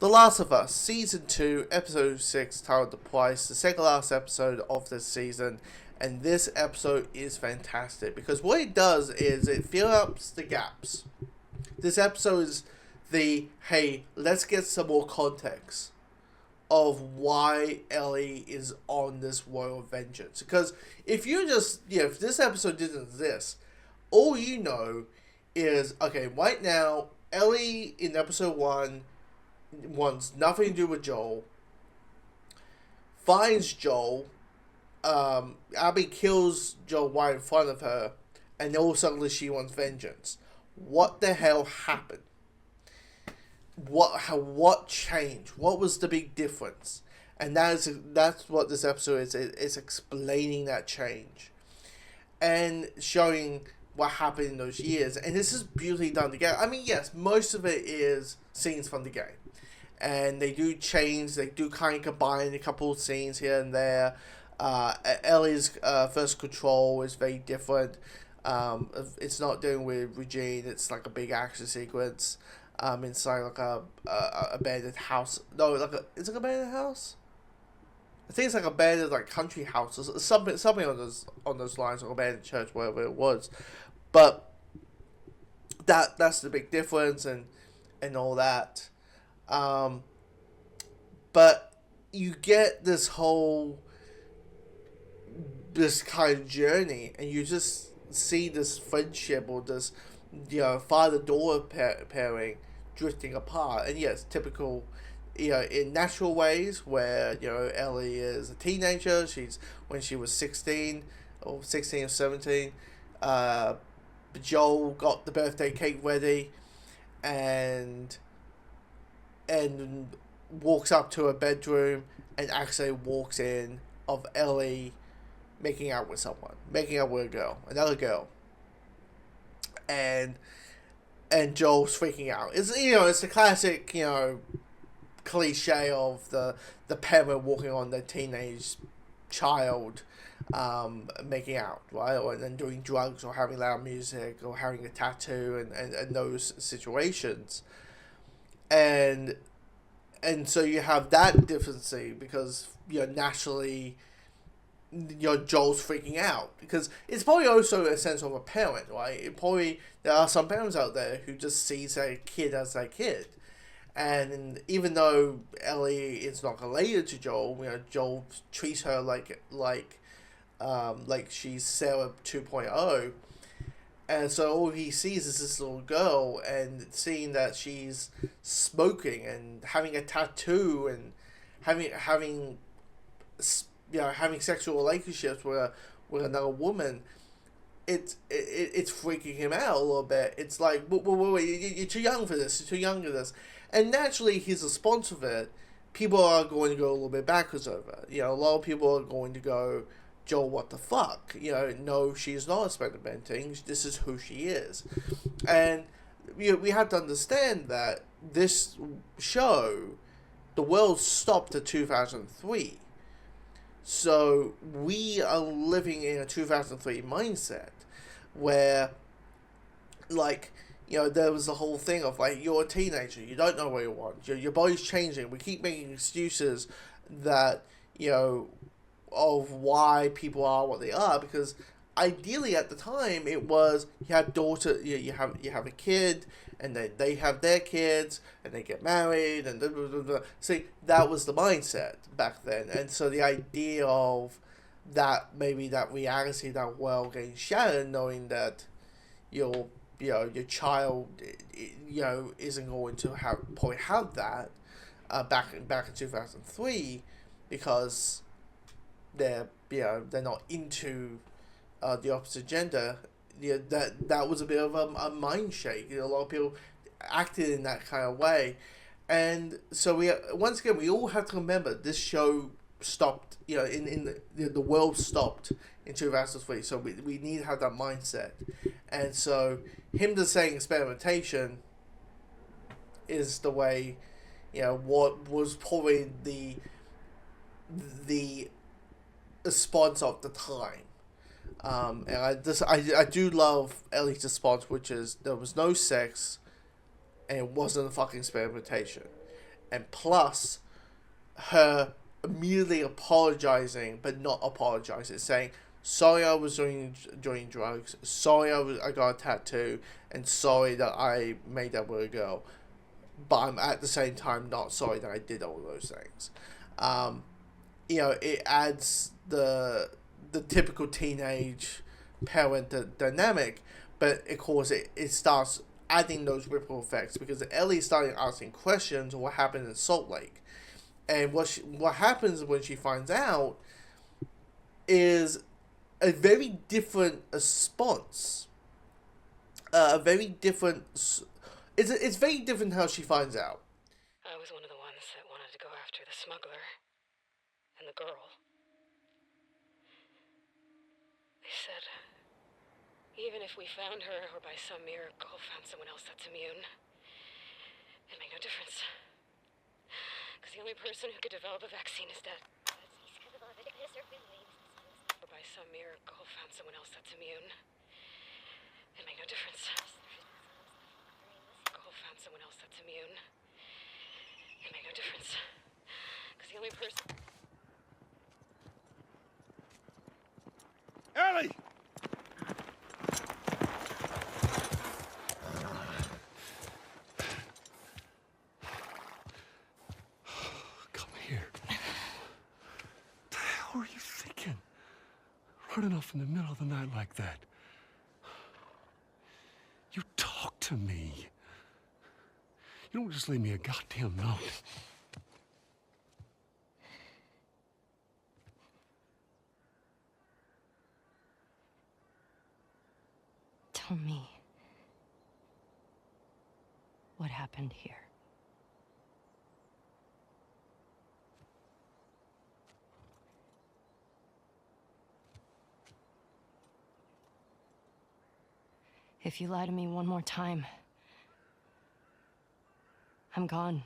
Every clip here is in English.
The Last of Us, Season 2, Episode 6, titled The Price, the second last episode of this season. And this episode is fantastic because what it does is it fills up the gaps. This episode is hey, let's get some more context of why Ellie is on this royal vengeance. Because if if this episode didn't exist, all you know is, okay, right now, Ellie in episode 1 wants nothing to do with Joel, finds Joel, Abby kills Joel right in front of her, and all of a sudden she wants vengeance. What the hell happened? What changed? What was the big difference? And that's what this episode is. It's explaining that change and showing what happened in those years. And this is beautifully done together. I mean, yes, most of it is scenes from the game, and they do change. They do kind of combine a couple of scenes here and there. Ellie's first control is very different. It's not dealing with Regine. It's like a big action sequence. Inside like a abandoned house. No, is it an abandoned house? I think it's like abandoned like country house or something on those lines, or abandoned church, whatever it was. But that's the big difference and all that. But you get this kind of journey, and you just see this friendship or this father-daughter pairing drifting apart. And yes, typical, in natural ways where Ellie is a teenager. When she was 16 or 17. Joel got the birthday cake ready, and walks up to her bedroom and actually walks in of Ellie making out with another girl, and Joel's freaking out. It's the classic cliche of the parent walking on their teenage child, making out, right, or then doing drugs or having loud music or having a tattoo and those situations, and so you have that difference because naturally Joel's freaking out because it's probably also a sense of a parent, right? There are some parents out there who just sees their kid as their kid, and even though Ellie is not related to Joel, Joel treats her like she's Sarah 2.0, and so all he sees is this little girl, and seeing that she's smoking and having a tattoo and having sexual relationships with another woman, it's freaking him out a little bit. It's like, wait, you're too young for this. You're too young for this. And naturally, his response of it, people are going to go a little bit backwards over. A lot of people are going to go, Joel, what the fuck? No, she's not experimenting. This is who she is. And we have to understand that this show, the world stopped at 2003. So we are living in a 2003 mindset where, there was the whole thing of, you're a teenager, you don't know what you want, your body's changing. We keep making excuses that, of why people are what they are, because ideally at the time it was you have you have a kid, and then they have their kids, and they get married, and blah, blah, blah, blah. See, that was the mindset back then. And so the idea of that, maybe that reality, that world getting shattered, knowing that your child isn't going to have that back in 2003, because they're not into the opposite gender. That was a bit of a mind shake. A lot of people acted in that kind of way, and so once again we all have to remember this show stopped. In the world stopped in 2003. So we need to have that mindset, and so him just saying experimentation is the way. What was probably the response of the time. And I do love Ellie's response, which is there was no sex, and it wasn't a fucking experimentation. and plus her immediately apologizing but not apologizing, saying, sorry I was doing drugs, sorry I got a tattoo, and sorry that I made that with a girl, but I'm at the same time not sorry that I did all those things. Um, it adds the typical teenage parent dynamic, but of course it starts adding those ripple effects because Ellie started asking questions of what happened in Salt Lake, and what happens when she finds out is a very different response, a very different. It's very different how she finds out. I was one of the ones that wanted to go after the smuggler and the girl. They said, even if we found her or by some miracle found someone else that's immune, it made no difference. Because the only person who could develop a vaccine is dead. Or by some miracle found someone else that's immune, it made no difference. Found someone else that's immune, it made no difference. Because the only person... Ellie! Come here. What the hell are you thinking? Running off in the middle of the night like that. You talk to me. You don't just leave me a goddamn note. Tell me, what happened here? If you lie to me one more time, I'm gone.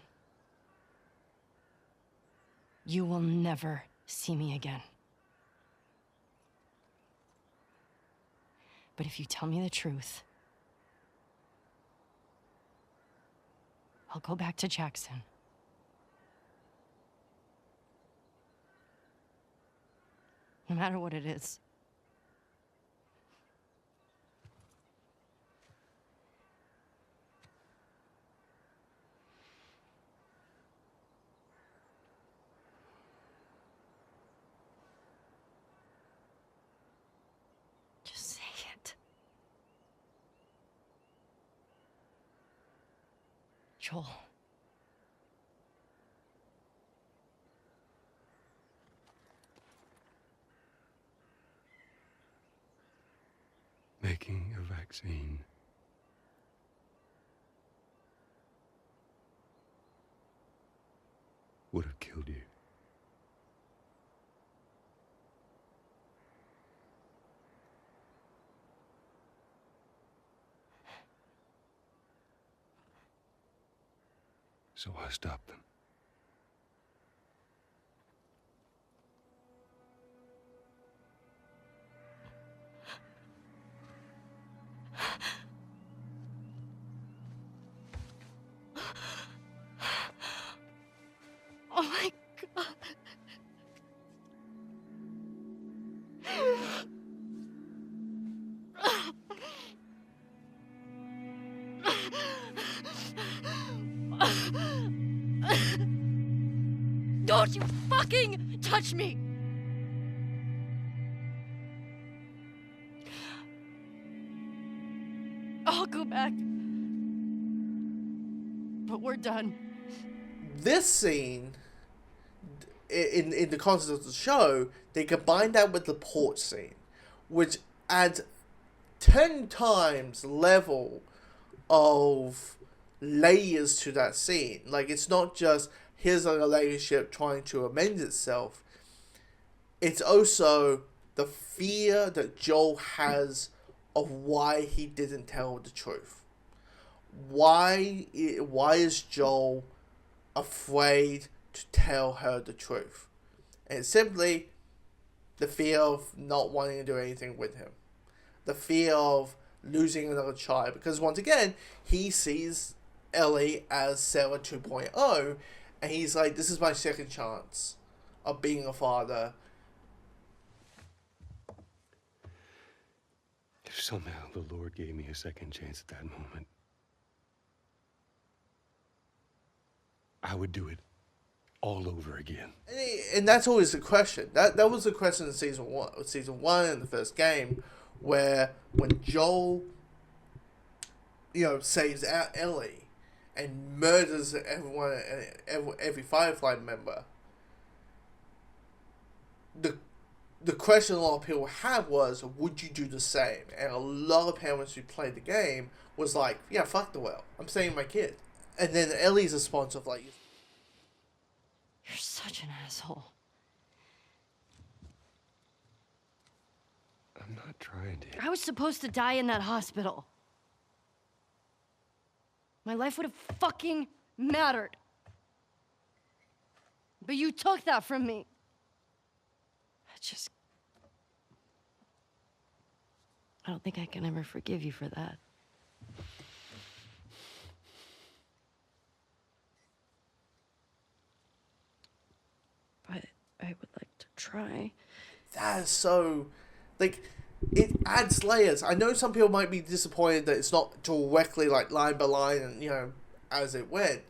You will never see me again. But if you tell me the truth, I'll go back to Jackson. No matter what it is. Joel. Making a vaccine would have killed you. So I stopped them. Oh my God. Don't you fucking touch me! I'll go back. But we're done. This scene, in the context of the show, they combine that with the porch scene, which adds 10 times level of layers to that scene. Like, it's not just here's a relationship trying to amend itself. It's also the fear that Joel has of why he didn't tell the truth. Why is Joel afraid to tell her the truth? And it's simply the fear of not wanting to do anything with him. The fear of losing another child. Because once again, he sees Ellie as Sarah 2.0, and he's like, "This is my second chance of being a father." If somehow the Lord gave me a second chance at that moment, I would do it all over again. And that's always the question. That was the question in season one in the first game, where when Joel, saves out Ellie and murders every Firefly member. The question a lot of people had was, would you do the same? And a lot of parents who played the game was like, yeah, fuck the world. I'm saving my kid. And then Ellie's response of like, you're such an asshole. I'm not trying to. I was supposed to die in that hospital. My life would have fucking mattered. But you took that from me. I don't think I can ever forgive you for that. But I would like to try. that is so, like, it adds layers. I know some people might be disappointed that it's not directly like line by line and as it went,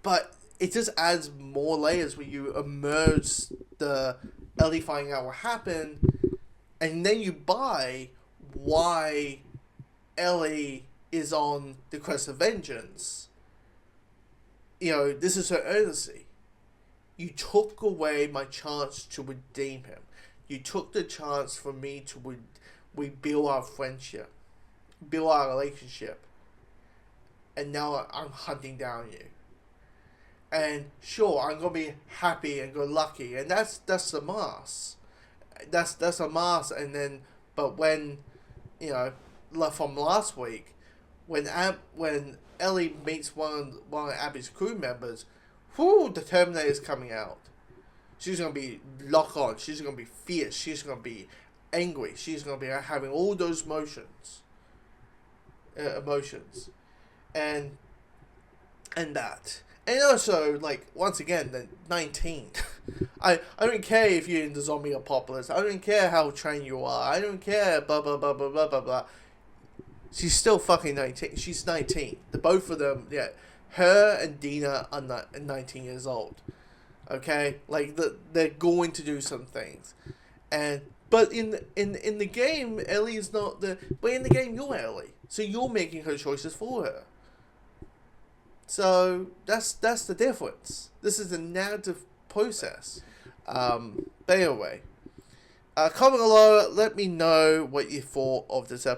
but it just adds more layers where you emerge the Ellie finding out what happened, and then you buy why Ellie is on the quest of vengeance. This is her urgency. You took away my chance to redeem him. You took the chance for me to rebuild our friendship, build our relationship, and now I'm hunting down you. And sure, I'm gonna be happy and go lucky, and that's the mask. That's a mask. And then, but when, from last week, when Ellie meets one of Abby's crew members, the Terminator's coming out. She's gonna be locked on. She's gonna be fierce. She's gonna be angry. She's gonna be having all those emotions, and that. And also, like, once again, the 19. I don't care if you're in the zombie apocalypse. I don't care how trained you are. I don't care, blah, blah, blah, blah, blah, blah, blah. She's still fucking 19. She's 19. The both of them, yeah. Her and Dina are 19 years old. Okay? Like, they're going to do some things. But in the game, Ellie is not the... But in the game, you're Ellie. So you're making her choices for her. So that's the difference. This is a narrative process. But anyway, comment below. Let me know what you thought of this episode.